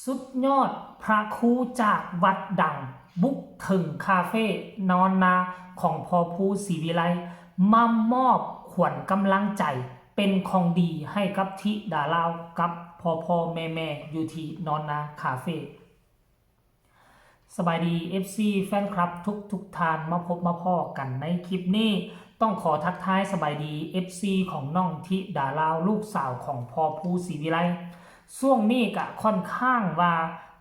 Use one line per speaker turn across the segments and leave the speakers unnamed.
สุดยอดพระครูจากวัดดังบุกถึงคาเฟ่นอนนาของพอภูศรีวิไลมามอบขวัญกำลังใจเป็นของดีให้กับทิดาลาวกับพ่อแม่อยู่ที่นอนนาคาเฟ่สบายดี FC แฟนคลับทุกท่านมาพบมาพ่อกันในคลิปนี้ต้องขอทักทายสบายดี FC ของน้องทิดาลาวลูกสาวของพอภูศรีวิไลช่วงนี้กะค่อนข้างว่า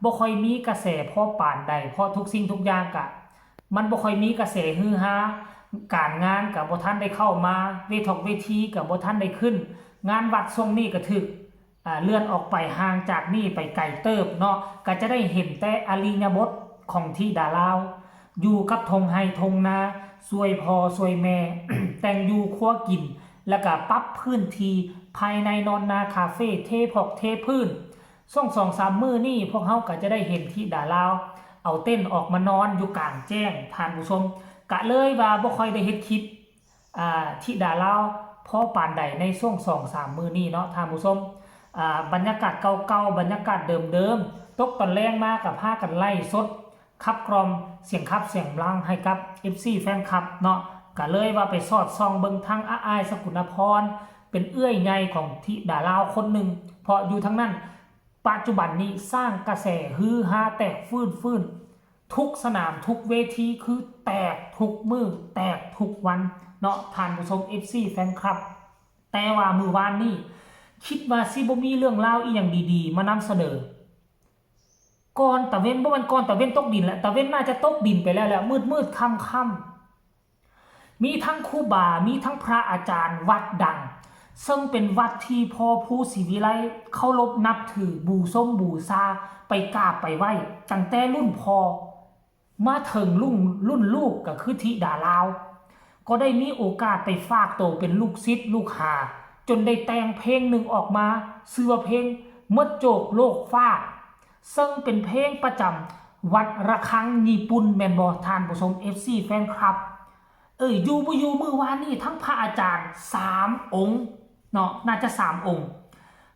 บ่ค่อยมีกระแสพ่อป่านใดเพราะทุกสิ่งทุกอย่างกะมันบ่ค่อยมีกระแสฮือฮาการงานกับบ่ทันได้เข้ามาเวทีกับบ่ทันได้ขึ้นงานวัดช่วงนี้ก็ถึกเลื่อนออกไปห่างจากนี่ไปไกลเติบเนาะก็จะได้เห็นแต่อริยบทของที่ดาลาวอยู่กับทงไฮทงนาสวยพอสวยแม่ แต่งอยู่ครัวกินแล้วก็ปรับพื้นที่ภายในนอนนาคาเฟ่เทพื้น2-3 มื้อนี่พวกเขาก็จะได้เห็นที่ดาลาวเอาเต้นออกมานอนอยู่กลางแจ้งท่านผู้ชมกะเลยว่าบ่ค่อยได้เฮ็ดคลิปที่ดาลาวพอปานใดในช่วง2-3 มื้อนี้เนาะท่านผู้ชมบรรยากาศเก่าๆบรรยากาศเดิมๆตกตอนแรงมากับพากันไล่สดขับกรอมเสียงขับเสียงลังให้กับ FC แฟนคลับเนาะก็เลยว่าไปสอดส่องเบิ่งทางอ้ายสกุลพรเป็นเอื้อยใหญ่ของทิดาลาวคนหนึ่งเพราะอยู่ทั้งนั้นปัจจุบันนี้สร้างกระแสฮือฮาแตกฟื้นทุกสนามทุกเวทีคือแตกทุกมือแตกทุกวันเนาะท่านผู้ชม FC แฟนคลับแต่ว่ามือวานนี้คิดว่าสิบ่มีเรื่องราวอีหยังดีๆมานำเสนอก่อนตะเว้นบ่มันก่อนตะเว้นตกดินแล้วตะเว้นน่าจะตกดินไปแล้วมืดค่ำมีทั้งครูบามีทั้งพระอาจารย์วัดดังซึ่งเป็นวัดที่พอภูศรีวิไลเคารพนับถือบูชาไปกราบไปไหว้ตั้งแต่รุ่นพ่อมาถึงรุ่นลูกก็คือธิดาลาวก็ได้มีโอกาสไปฝากโตเป็นลูกศิษย์ลูกหาจนได้แต่งเพลงหนึ่งออกมาชื่อว่าเพลงมดโจกโลกฟ้าซึ่งเป็นเพลงประจำวัดระฆังญี่ปุ่นแมนบอทานผู้ชม FC แฟนคลับอยู่บ่อยู่มือวานนี่ทั้งพระอาจารย์3 องค์เนาะน่าจะ3 องค์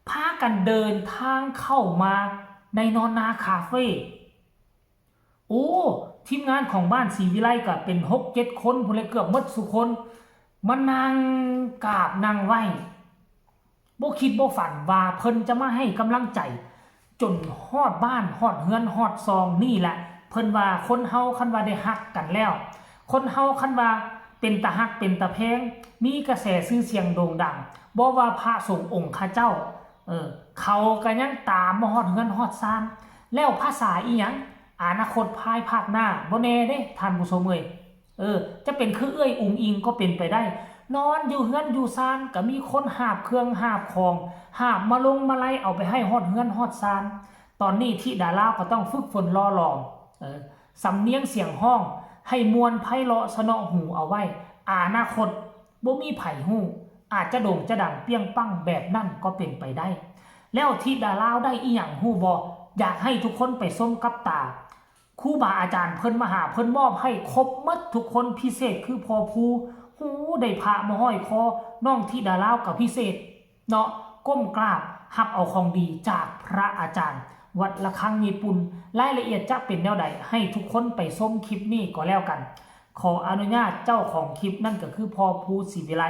พากันเดินทางเข้ามาในนอนนาคาเฟ่โอ้ทีมงานของบ้านศรีวิไลก็เป็น6-7 คนพุ่นเลยเกือบหมดสุคนมานั่งกราบนั่งไหว้บ่คิดบ่ฝันว่าเพิ่นจะมาให้กำลังใจจนฮอดบ้านฮอดเฮือนฮอดซองนี่แหละเพิ่นว่าคนเฮาคันว่าได้ฮักกันแล้วคนเฮาคันว่าเป็นตาฮักเป็นตาแพงมีกระแสชื่อเสียงโด่งดังบ่ว่าพระสงฆ์องค์ข้าเจ้าเขาก็ยังตามมาฮอดเฮือนฮอดซานแล้วภาษาอีหยังอนาคตภายภาคหน้าบ่แน่เด้ท่านผู้ชมจะเป็นคือเอื้อยอุ๋งอิงก็เป็นไปได้นอนอยู่เฮือนอยู่ซานก็มีคนหาบเครื่องหาบของหาบมาลงมาไล่เอาไปให้ฮอดเฮือนฮอดซานตอนนี้ที่ดาราก็ต้องฝึกฝนล่อหลอมสำเนียงเสียงห้องให้มวลไพเราะสนอหูเอาไว้อนาคตบ่มีไผฮู้อาจจะโด่งจะดังเปี้ยงปั้งแบบนั่นก็เป็นไปได้แล้วที่ดาราได้อีหยังฮู้บ่อยากให้ทุกคนไปส้มกับตาครูบาอาจารย์เพิ่นมาหาเพิ่นมอบให้ครบหมดทุกคนพิเศษคือพอภูหูได้พระมาห้อยคอน้องที่ดารากับพิเศษเนาะก้มกราบรับเอาของดีจากพระอาจารย์วัดระฆังญี่ปุ่นรายละเอียดจะเป็นแนวใดให้ทุกคนไปส้มคลิปนี้ก็แล้วกันขออนุญาตเจ้าของคลิปนั่นก็คือพอภูศรีวิไล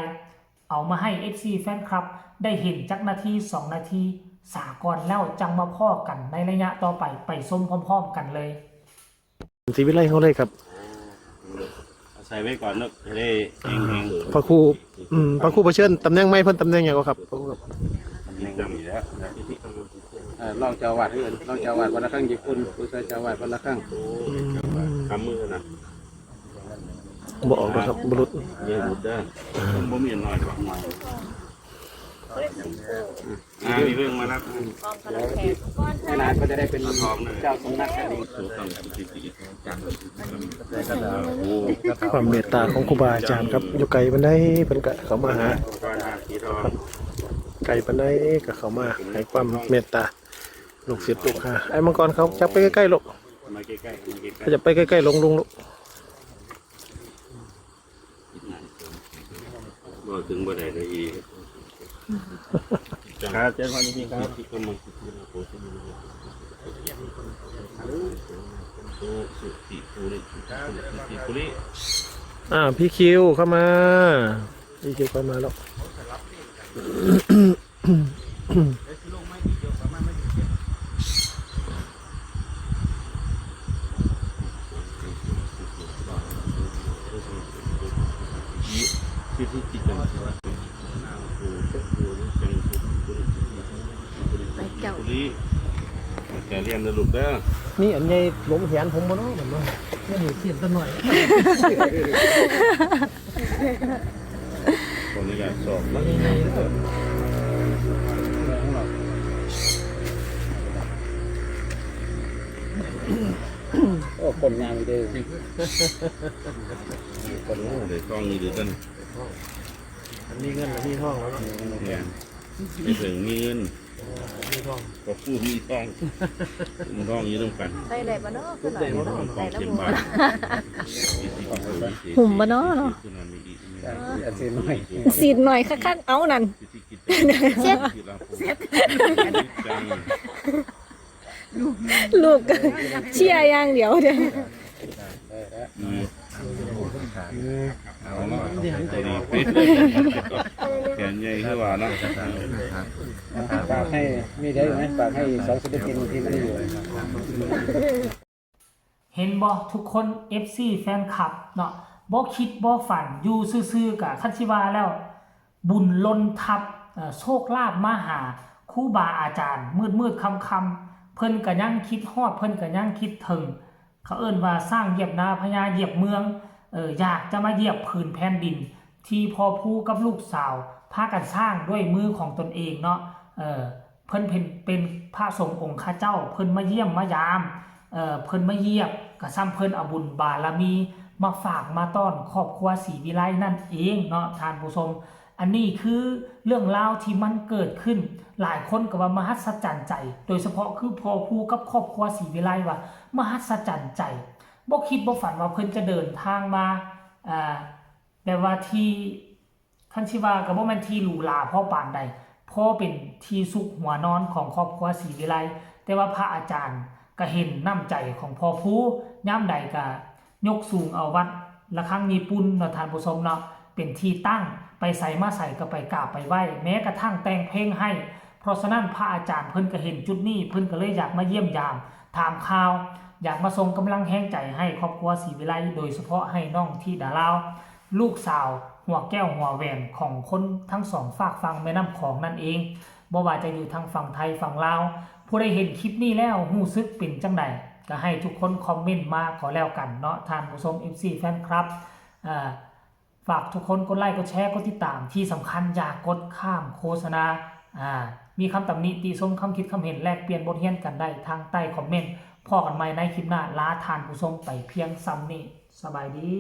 เอามาให้ FC แฟนคลับได้เห็นจักนาที2 นาทีสากลแล้วจังมาพ่อกันในระยะต่อไปส้มพร้อมๆกันเลย
ศรีวิไลเขาเลยครับ
ใส่ไว้ก่อนเนอะจะได้เอง
พระครูพระครูประเชิญตำแหน่งไม่เพิ่นตำแหน่งอย่างก็ครับพระครูครับ
ตำแหน่งดีแล้ว
รองเจ้าวัดเอื่นรองเจ้าวัดวัดระฆังญี่ปุ่นผู้ช่วยเจ้าวัดวัดระฆัง
คำมือนะ
บ่ออกนะครับบุรุษ
เยอะบุตรได้บ่มีหน่อยหรอกหน่อยมีเรื่องมาแล้ว
ไม่นานก็จะได้เป็นเจ้าสำนักกันดี
ความเมตตาของครูบาอาจารย์ครับอยู่ไกลปานใดเพิ่นก็เข้ามาหาไกลปานใดก็เข้ามาให้ความเมตตาลูกศิษย์ลูกหาไอ้มังกรเขาจับไปใกล้ๆลูก
มาใกล้ๆ
เขาจะไปใกล้ๆลงลูก
บ่ถึงบ่ได้เลยอีกครับเจ้าพ่อจริงๆครับที่กำลัง ตุสุติภูริสุติภูริ
พี่คิวเข้ามาพี่คิวเข้ามาแล้ว
ที่จิตจัง
ไปเจ้า
ภูริแกเรียนนะลูกเด้อ
นี่อันใหญ่หลงแขนผมบ่เนาะเหมือนว่าไม่เห็นเสียนซะหน่อย
คนนี้แหละสอบแล้ว
โอ้คนงามเด้อ
คนนี้เดี๋ยวกล้องนี้ดูกัน
อันนี้เงินอันนี้ทองแล้วเนาะ
เนี่ยไม่ถึงมีเงิน
นี่ทอง
ก็ผู้มีทองมีทองนี้ต้องกัน
ได้ได้บ่เนาะคือหน่อย
ต้อง
ได้
เก็บ
แล้วบ่
บ้าน
หุ่มบ่เนาะ
อาเซียนหน่อย
สีดหน่อยคักๆเอานั่น
เช็ด
ลูกก็เชียร์อย่างเดียวเด้อ
เอาเนาะใจดีแขนใหญ่ขึ้นว่าเนาะ
ฝากให้มีได้ไหมฝากให้สองศิลปินที่ไม่ได้อยู่
เห็นบ่ทุกคน FC แฟนคลับเนาะบ่คิดบ่ฝันอยู่ซื่อๆกะคันสิว่าแล้ว บุญล้นทับโชคลาภมาหาครูบาอาจารย์มืดๆค่ำๆเพิ่นก็ยังคิดฮอดเพิ่นก็ยังคิดถึงเขาเอิ้นว่าสร้างเหยียบนาพญาเหยียบเมืองอยากจะมาเหยียบผืนแผ่นดิน ที่พ่อผู้กับลูกสาวพากันสร้างด้วยมือของตนเองเนาะเพิ่นเป็นพระสงฆ์องค์ข้าเจ้าเพิ่นมาเยี่ยมมายามเพิ่นมาเยียบก็ซ้ำเพิ่นเอาบุญบารมีมาฝากมาต้อนครอบครัวศรีวิไลนั่นเองเนาะท่านผู้ชมอันนี้คือเรื่องราวที่มันเกิดขึ้นหลายคนก็ว่ามหัศจรรย์ใจ โดยเฉพาะคือพ่อผู้กับครอบครัวศรีวิไลว่ามหัศจรรย์ใจบ่คิดบ่ฝันว่าเพิ่นจะเดินทางมาแบบว่าที่คันสิว่าก็บ่แม่นที่หรูหราพอปานใดพอเป็นที่สุขหัวนอนของครอบครัวศรีวิไลแต่ว่าพระอาจารย์ก็เห็นน้ำใจของพ่อผู้ย่ำใดก็ยกสูงเอาวัดละครั้งญี่ปุ่นเนาะท่านผู้ชมเนาะเป็นที่ตั้งไปใส่มาใส่ก็ไปกราบไปไหว้แม้กระทั่งแต่งเพลงให้เพราะฉะนั้นพระอาจารย์เพิ่นก็เห็นจุดนี้เพิ่นก็เลยอยากมาเยี่ยมยามถามข่าวอยากมาส่งกำลังแห่งใจให้ครอบครัวศรีวิไลโดยเฉพาะให้น้องที่ดาลาวลูกสาวหัวแก้วหัวแหวนของคนทั้งสองฝากฟังแม่น้ำของนั่นเองบ่ว่าจะอยู่ทางฝั่งไทยฝั่งลาวผู้ใดเห็นคลิปนี้แล้วรู้สึกเป็นจังไดก็ให้ทุกคนคอมเมนต์มาขอแล้วกันเนาะท่านผู้ชม FC แฟนครับฝากทุกคนกดไลค์กดแชร์กดติดตามที่สำคัญอย่ากดข้ามโฆษณามีคำตำหนิติชมคำคิดคำเห็นแลกเปลี่ยนบทเรียนกันได้ทางใต้คอมเมนต์พอกันใหม่ในคลิปหน้าลาท่านผู้ชมไปเพียงซ้ำนี้สบายดี